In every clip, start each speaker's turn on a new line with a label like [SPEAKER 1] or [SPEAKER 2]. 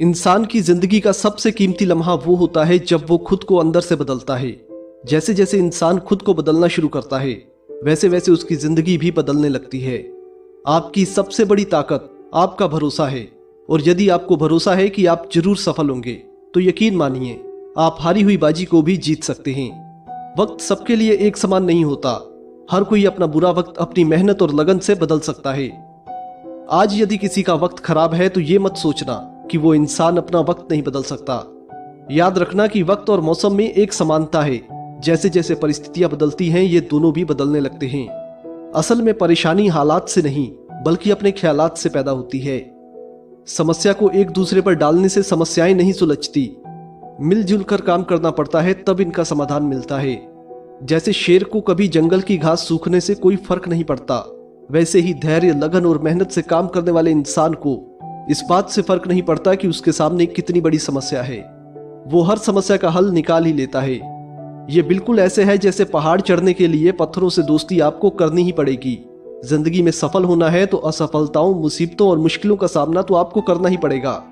[SPEAKER 1] इंसान की जिंदगी का सबसे कीमती लम्हा वो होता है जब वो खुद को अंदर से बदलता है। जैसे जैसे इंसान खुद को बदलना शुरू करता है वैसे वैसे उसकी जिंदगी भी बदलने लगती है। आपकी सबसे बड़ी ताकत आपका भरोसा है, और यदि आपको भरोसा है कि आप जरूर सफल होंगे तो यकीन मानिए आप हारी हुई बाजी को भी जीत सकते हैं। वक्त सबके लिए एक समान नहीं होता। हर कोई अपना बुरा वक्त अपनी मेहनत और लगन से बदल सकता है। आज यदि किसी का वक्त खराब है तो ये मत सोचना कि वो इंसान अपना वक्त नहीं बदल सकता। याद रखना कि वक्त और मौसम में एक समानता है। जैसे जैसे परिस्थितियां बदलती हैं ये दोनों भी बदलने लगते हैं। असल में परेशानी हालात से नहीं बल्कि अपने ख्यालात से पैदा होती है। समस्या को एक दूसरे पर डालने से समस्याएं नहीं सुलझती, मिलजुल कर काम करना पड़ता है तब इनका समाधान मिलता है। जैसे शेर को कभी जंगल की घास सूखने से कोई फर्क नहीं पड़ता, वैसे ही धैर्य, लगन और मेहनत से काम करने वाले इंसान को इस बात से फर्क नहीं पड़ता कि उसके सामने कितनी बड़ी समस्या है। वो हर समस्या का हल निकाल ही लेता है। ये बिल्कुल ऐसे है जैसे पहाड़ चढ़ने के लिए पत्थरों से दोस्ती आपको करनी ही पड़ेगी। जिंदगी में सफल होना है तो असफलताओं, मुसीबतों और मुश्किलों का सामना तो आपको करना ही पड़ेगा।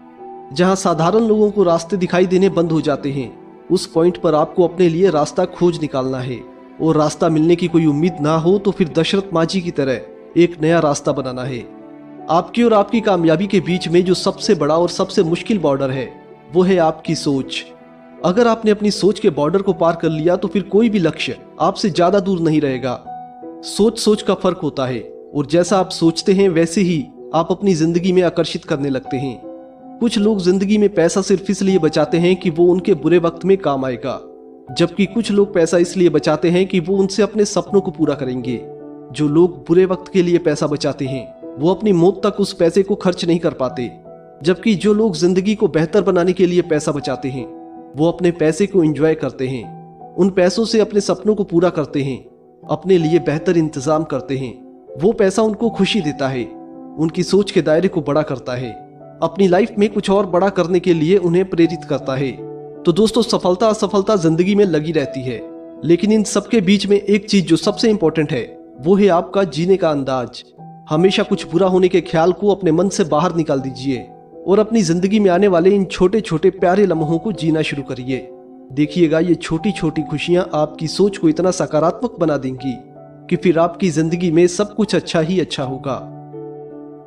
[SPEAKER 1] जहां साधारण लोगों को रास्ते दिखाई देने बंद हो जाते हैं, उस पॉइंट पर आपको अपने लिए रास्ता खोज निकालना है। और रास्ता मिलने की कोई उम्मीद ना हो तो फिर दशरथ मांझी की तरह एक नया रास्ता बनाना है। आपकी और आपकी कामयाबी के बीच में जो सबसे बड़ा और सबसे मुश्किल बॉर्डर है वो है आपकी सोच। अगर आपने अपनी सोच के बॉर्डर को पार कर लिया तो फिर कोई भी लक्ष्य आपसे ज्यादा दूर नहीं रहेगा। सोच सोच का फर्क होता है, और जैसा आप सोचते हैं वैसे ही आप अपनी जिंदगी में आकर्षित करने लगते हैं। कुछ लोग जिंदगी में पैसा सिर्फ इसलिए बचाते हैं कि वो उनके बुरे वक्त में काम आएगा, जबकि कुछ लोग पैसा इसलिए बचाते हैं कि वो उनसे अपने सपनों को पूरा करेंगे। जो लोग बुरे वक्त के लिए पैसा बचाते हैं वो अपनी मौत तक उस पैसे को खर्च नहीं कर पाते, जबकि जो लोग जिंदगी को बेहतर बनाने के लिए पैसा बचाते हैं वो अपने पैसे को एंजॉय करते हैं। उन पैसों से अपने सपनों को पूरा करते हैं, अपने लिए बेहतर इंतजाम करते हैं। वो पैसा उनको खुशी देता है, उनकी सोच के दायरे को बड़ा करता है, अपनी लाइफ में कुछ और बड़ा करने के लिए उन्हें प्रेरित करता है। तो दोस्तों, सफलता असफलता जिंदगी में लगी रहती है, लेकिन इन सबके बीच में एक चीज जो सबसे इंपॉर्टेंट है वो है आपका जीने का अंदाज। हमेशा कुछ बुरा होने के ख्याल को अपने मन से बाहर निकाल दीजिए और अपनी जिंदगी में आने वाले इन छोटे छोटे प्यारे लम्हों को जीना शुरू करिए। देखिएगा ये छोटी छोटी खुशियां आपकी सोच को इतना सकारात्मक बना देंगी कि फिर आपकी जिंदगी में सब कुछ अच्छा ही अच्छा होगा।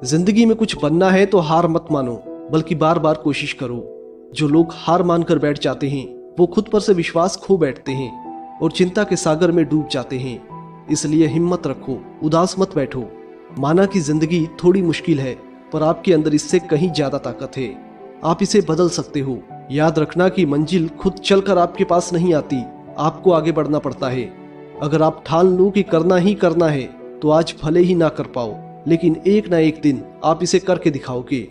[SPEAKER 1] जिंदगी में कुछ बनना है तो हार मत मानो, बल्कि बार बार कोशिश करो। जो लोग हार मानकर बैठ जाते हैं वो खुद पर से विश्वास खो बैठते हैं और चिंता के सागर में डूब जाते हैं। इसलिए हिम्मत रखो, उदास मत बैठो। माना कि जिंदगी थोड़ी मुश्किल है, पर आपके अंदर इससे कहीं ज्यादा ताकत है। आप इसे बदल सकते हो। याद रखना कि मंजिल खुद चलकर आपके पास नहीं आती, आपको आगे बढ़ना पड़ता है। अगर आप ठान लो कि करना ही करना है तो आज भले ही ना कर पाओ, लेकिन एक ना एक दिन आप इसे करके दिखाओगे।